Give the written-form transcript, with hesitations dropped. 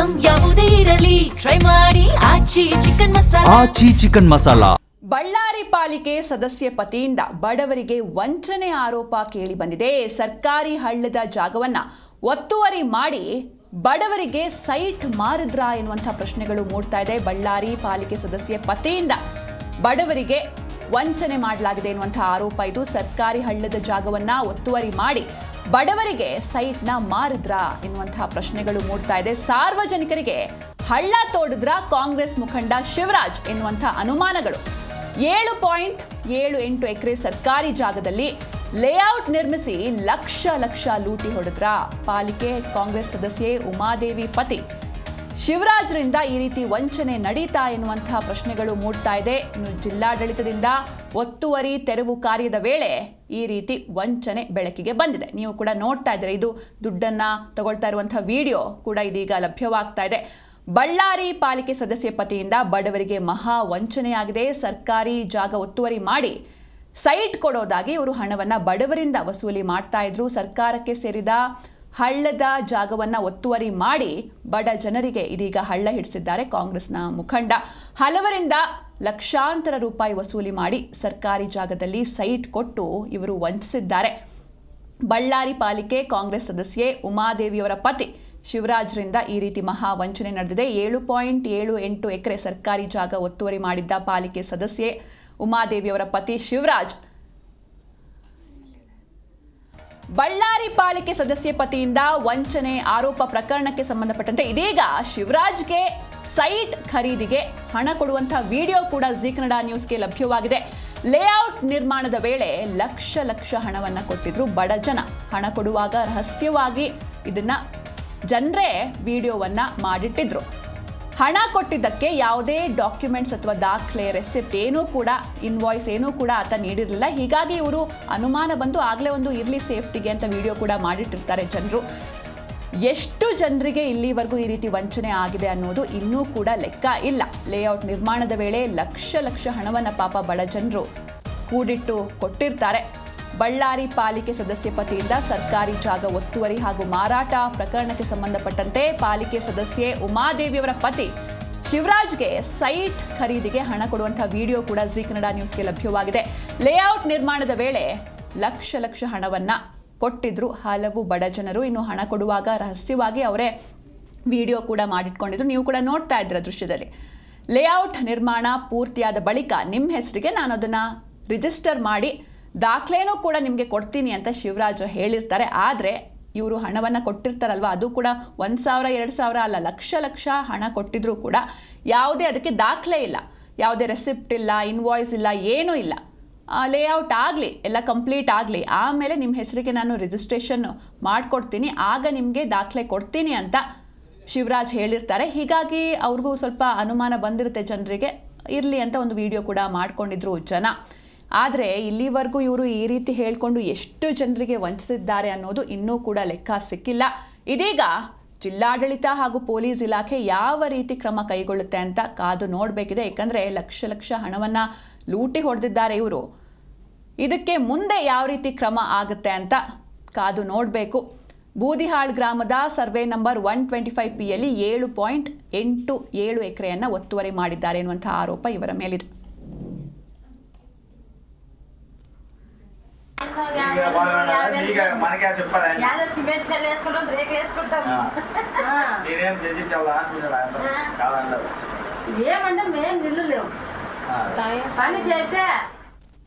Item ಯಾವುದೇ ಇರಲಿ try ಮಾಡಿ ಆಚಿ ಚಿಕನ್ ಮಸಾಲಾ. ಬಳ್ಳಾರಿ ಪಾಲಿಕೆ ಸದಸ್ಯ ಪತಿಯಿಂದ ಬಡವರಿಗೆ ವಂಚನೆ ಆರೋಪ ಕೇಳಿ ಬಂದಿದೆ. ಸರ್ಕಾರಿ ಹಳ್ಳದ ಜಾಗವನ್ನ ಒತ್ತುವರಿ ಮಾಡಿ ಬಡವರಿಗೆ ಸೈಟ್ ಮಾರಿದ್ರಾ ಎನ್ನುವಂಥ ಪ್ರಶ್ನೆಗಳು ಮೂಡ್ತಾ ಇದೆ. ಬಳ್ಳಾರಿ ಪಾಲಿಕೆ ಸದಸ್ಯ ಪತಿಯಿಂದ ಬಡವರಿಗೆ ವಂಚನೆ ಮಾಡಲಾಗಿದೆ ಎನ್ನುವಂಥ ಆರೋಪ ಇದು. ಸರ್ಕಾರಿ ಹಳ್ಳದ ಜಾಗವನ್ನ ಒತ್ತುವರಿ ಮಾಡಿ ಬಡವರಿಗೆ ಸೈಟ್ನ ಮಾರಿದ್ರಾ ಎನ್ನುವಂತಹ ಪ್ರಶ್ನೆಗಳು ಮೂಡ್ತಾ ಇದೆ. ಸಾರ್ವಜನಿಕರಿಗೆ ಹಳ್ಳ ತೋಡಿದ್ರ ಕಾಂಗ್ರೆಸ್ ಮುಖಂಡ ಶಿವರಾಜ್ ಎನ್ನುವಂಥ ಅನುಮಾನಗಳು. 7.78 ಎಕರೆ ಸರ್ಕಾರಿ ಜಾಗದಲ್ಲಿ ಲೇಔಟ್ ನಿರ್ಮಿಸಿ ಲಕ್ಷ ಲೂಟಿ ಹೊಡೆದ್ರ ಪಾಲಿಕೆ ಕಾಂಗ್ರೆಸ್ ಸದಸ್ಯೆ ಉಮಾದೇವಿ ಪತಿ ಶಿವರಾಜ್ರಿಂದ ಈ ರೀತಿ ವಂಚನೆ ನಡೀತಾ ಎನ್ನುವಂತಹ ಪ್ರಶ್ನೆಗಳು ಮೂಡ್ತಾ ಇದೆ. ಇನ್ನು ಜಿಲ್ಲಾಡಳಿತದಿಂದ ಒತ್ತುವರಿ ತೆರವು ಕಾರ್ಯದ ವೇಳೆ ಈ ರೀತಿ ವಂಚನೆ ಬೆಳಕಿಗೆ ಬಂದಿದೆ. ನೀವು ಕೂಡ ನೋಡ್ತಾ ಇದ್ದೀರಾ, ಇದು ದುಡ್ಡನ್ನ ತಗೊಳ್ತಾ ಇರುವಂತಹ ವಿಡಿಯೋ ಕೂಡ ಇದೀಗ ಲಭ್ಯವಾಗ್ತಾ ಇದೆ. ಬಳ್ಳಾರಿ ಪಾಲಿಕೆ ಸದಸ್ಯ ಪತಿಯಿಂದ ಬಡವರಿಗೆ ಮಹಾ ವಂಚನೆಯಾಗಿದೆ. ಸರ್ಕಾರಿ ಜಾಗ ಒತ್ತುವರಿ ಮಾಡಿ ಸೈಟ್ ಕೊಡೋದಾಗಿ ಇವರು ಹಣವನ್ನ ಬಡವರಿಂದ ವಸೂಲಿ ಮಾಡ್ತಾ ಇದ್ರು. ಸರ್ಕಾರಕ್ಕೆ ಸೇರಿದ ಹಳ್ಳದ ಜಾಗವನ್ನ ಒತ್ತುವರಿ ಮಾಡಿ ಬಡ ಜನರಿಗೆ ಇದೀಗ ಹಳ್ಳ ಹಿಡಿಸಿದ್ದಾರೆ ಕಾಂಗ್ರೆಸ್ನ ಮುಖಂಡ. ಹಲವರಿಂದ ಲಕ್ಷಾಂತರ ರೂಪಾಯಿ ವಸೂಲಿ ಮಾಡಿ ಸರ್ಕಾರಿ ಜಾಗದಲ್ಲಿ ಸೈಟ್ ಕೊಟ್ಟು ಇವರು ವಂಚಿಸಿದ್ದಾರೆ. ಬಳ್ಳಾರಿ ಪಾಲಿಕೆ ಕಾಂಗ್ರೆಸ್ ಸದಸ್ಯೆ ಉಮಾದೇವಿಯವರ ಪತಿ ಶಿವರಾಜ್ರಿಂದ ಈ ರೀತಿ ಮಹಾ ವಂಚನೆ ನಡೆದಿದೆ. 7.78 ಎಕರೆ ಸರ್ಕಾರಿ ಜಾಗ ಒತ್ತುವರಿ ಮಾಡಿದ್ದ ಪಾಲಿಕೆ ಸದಸ್ಯೆ ಉಮಾದೇವಿಯವರ ಪತಿ ಶಿವರಾಜ್ ಬಳ್ಳಾರಿ ಪಾಲಿಕೆ ಸದಸ್ಯ ಪತಿಯಿಂದ ವಂಚನೆ ಆರೋಪ ಪ್ರಕರಣಕ್ಕೆ ಸಂಬಂಧಪಟ್ಟಂತೆ ಇದೀಗ ಶಿವರಾಜ್ಗೆ ಸೈಟ್ ಖರೀದಿಗೆ ಹಣ ಕೊಡುವಂತಹ ವಿಡಿಯೋ ಕೂಡ ಜಿ ಕನ್ನಡ ನ್ಯೂಸ್ಗೆ ಲಭ್ಯವಾಗಿದೆ. ಲೇಔಟ್ ನಿರ್ಮಾಣದ ವೇಳೆ ಲಕ್ಷ ಹಣವನ್ನ ಕೊಟ್ಟಿದ್ರು ಬಡ ಜನ. ಹಣ ಕೊಡುವಾಗ ರಹಸ್ಯವಾಗಿ ಇದನ್ನ ಜನರೇ ವಿಡಿಯೋವನ್ನ ಮಾಡಿಟ್ಟಿದ್ರು. ಹಣ ಕೊಟ್ಟಿದ್ದಕ್ಕೆ ಯಾವುದೇ ಡಾಕ್ಯುಮೆಂಟ್ಸ್ ಅಥವಾ ದಾಖಲೆ, ರೆಸಿಪ್ಟ್ ಏನೂ ಕೂಡ, ಇನ್ವಾಯ್ಸ್ ಏನೂ ಕೂಡ ಆತ ನೀಡಿರಲಿಲ್ಲ. ಹೀಗಾಗಿ ಇವರು ಅನುಮಾನ ಬಂದು ಆಗಲೇ ಒಂದು ಇರ್ಲಿ ಸೇಫ್ಟಿಗೆ ಅಂತ ವಿಡಿಯೋ ಕೂಡ ಮಾಡಿಟ್ಟಿರ್ತಾರೆ ಜನರು. ಎಷ್ಟು ಜನರಿಗೆ ಇಲ್ಲಿವರೆಗೂ ಈ ರೀತಿ ವಂಚನೆ ಆಗಿದೆ ಅನ್ನೋದು ಇನ್ನೂ ಕೂಡ ಲೆಕ್ಕ ಇಲ್ಲ. ಲೇಔಟ್ ನಿರ್ಮಾಣದ ವೇಳೆ ಲಕ್ಷ ಹಣವನ್ನ ಪಾಪ ಬಡ ಜನರು ಕೂಡಿಟ್ಟು ಕೊಟ್ಟಿರ್ತಾರೆ. ಬಳ್ಳಾರಿ ಪಾಲಿಕೆ ಸದಸ್ಯ ಪತಿಯಿಂದ ಸರ್ಕಾರಿ ಜಾಗ ಒತ್ತುವರಿ ಹಾಗೂ ಮಾರಾಟ ಪ್ರಕರಣಕ್ಕೆ ಸಂಬಂಧಪಟ್ಟಂತೆ ಪಾಲಿಕೆ ಸದಸ್ಯೆ ಉಮಾದೇವಿಯವರ ಪತಿ ಶಿವರಾಜ್ಗೆ ಸೈಟ್ ಖರೀದಿಗೆ ಹಣ ಕೊಡುವಂತಹ ವಿಡಿಯೋ ಕೂಡ ಜಿ ಕನ್ನಡ ನ್ಯೂಸ್ಗೆ ಲಭ್ಯವಾಗಿದೆ. ಲೇಔಟ್ ನಿರ್ಮಾಣದ ವೇಳೆ ಲಕ್ಷ ಹಣವನ್ನ ಕೊಟ್ಟಿದ್ರು ಹಲವು ಬಡ ಜನರು. ಇನ್ನು ಹಣ ಕೊಡುವಾಗ ರಹಸ್ಯವಾಗಿ ಅವರೇ ವಿಡಿಯೋ ಕೂಡ ಮಾಡಿಟ್ಕೊಂಡಿದ್ರು. ನೀವು ಕೂಡ ನೋಡ್ತಾ ಇದ್ದೀರ ದೃಶ್ಯದಲ್ಲಿ. ಲೇಔಟ್ ನಿರ್ಮಾಣ ಪೂರ್ತಿಯಾದ ಬಳಿಕ ನಿಮ್ಮ ಹೆಸರಿಗೆ ನಾನು ಅದನ್ನ ರಿಜಿಸ್ಟರ್ ಮಾಡಿ ದಾಖಲೆನೂ ಕೂಡ ನಿಮಗೆ ಕೊಡ್ತೀನಿ ಅಂತ ಶಿವರಾಜ್ ಹೇಳಿರ್ತಾರೆ. ಆದರೆ ಇವರು ಹಣವನ್ನು ಕೊಟ್ಟಿರ್ತಾರಲ್ವ, ಅದು ಕೂಡ 1,000 2,000 ಅಲ್ಲ, ಲಕ್ಷ ಹಣ ಕೊಟ್ಟಿದ್ರು ಕೂಡ ಯಾವುದೇ ಅದಕ್ಕೆ ದಾಖಲೆ ಇಲ್ಲ, ಯಾವುದೇ ರೆಸಿಪ್ಟ್ ಇಲ್ಲ, ಇನ್ವಾಯ್ಸ್ ಇಲ್ಲ, ಏನೂ ಇಲ್ಲ. ಲೇಔಟ್ ಆಗಲಿ, ಎಲ್ಲ ಕಂಪ್ಲೀಟ್ ಆಗಲಿ, ಆಮೇಲೆ ನಿಮ್ಮ ಹೆಸರಿಗೆ ನಾನು ರಿಜಿಸ್ಟ್ರೇಷನ್ ಮಾಡಿಕೊಡ್ತೀನಿ, ಆಗ ನಿಮಗೆ ದಾಖಲೆ ಕೊಡ್ತೀನಿ ಅಂತ ಶಿವರಾಜ್ ಹೇಳಿರ್ತಾರೆ. ಹೀಗಾಗಿ ಅವ್ರಿಗೂ ಸ್ವಲ್ಪ ಅನುಮಾನ ಬಂದಿರುತ್ತೆ ಜನರಿಗೆ. ಇರಲಿ ಅಂತ ಒಂದು ವಿಡಿಯೋ ಕೂಡ ಮಾಡ್ಕೊಂಡಿದ್ರು ಜನ. ಆದರೆ ಇಲ್ಲಿವರೆಗೂ ಇವರು ಈ ರೀತಿ ಹೇಳಿಕೊಂಡು ಎಷ್ಟು ಜನರಿಗೆ ವಂಚಿಸಿದ್ದಾರೆ ಅನ್ನೋದು ಇನ್ನೂ ಕೂಡ ಲೆಕ್ಕ ಸಿಕ್ಕಿಲ್ಲ. ಇದೀಗ ಜಿಲ್ಲಾಡಳಿತ ಹಾಗೂ ಪೊಲೀಸ್ ಇಲಾಖೆ ಯಾವ ರೀತಿ ಕ್ರಮ ಕೈಗೊಳ್ಳುತ್ತೆ ಅಂತ ಕಾದು ನೋಡಬೇಕಿದೆ. ಯಾಕಂದರೆ ಲಕ್ಷ ಹಣವನ್ನು ಲೂಟಿ ಹೊಡೆದಿದ್ದಾರೆ ಇವರು. ಇದಕ್ಕೆ ಮುಂದೆ ಯಾವ ರೀತಿ ಕ್ರಮ ಆಗುತ್ತೆ ಅಂತ ಕಾದು ನೋಡಬೇಕು. ಬೂದಿಹಾಳ್ ಗ್ರಾಮದ ಸರ್ವೆ ನಂಬರ್ 125P ಯಲ್ಲಿ 7.87 ಎಕರೆಯನ್ನು ಒತ್ತುವರಿ ಮಾಡಿದ್ದಾರೆ ಎನ್ನುವಂಥ ಆರೋಪ ಇವರ ಮೇಲಿದೆ. ఏమంటే మేము నిల్లులేము పని చేస్తే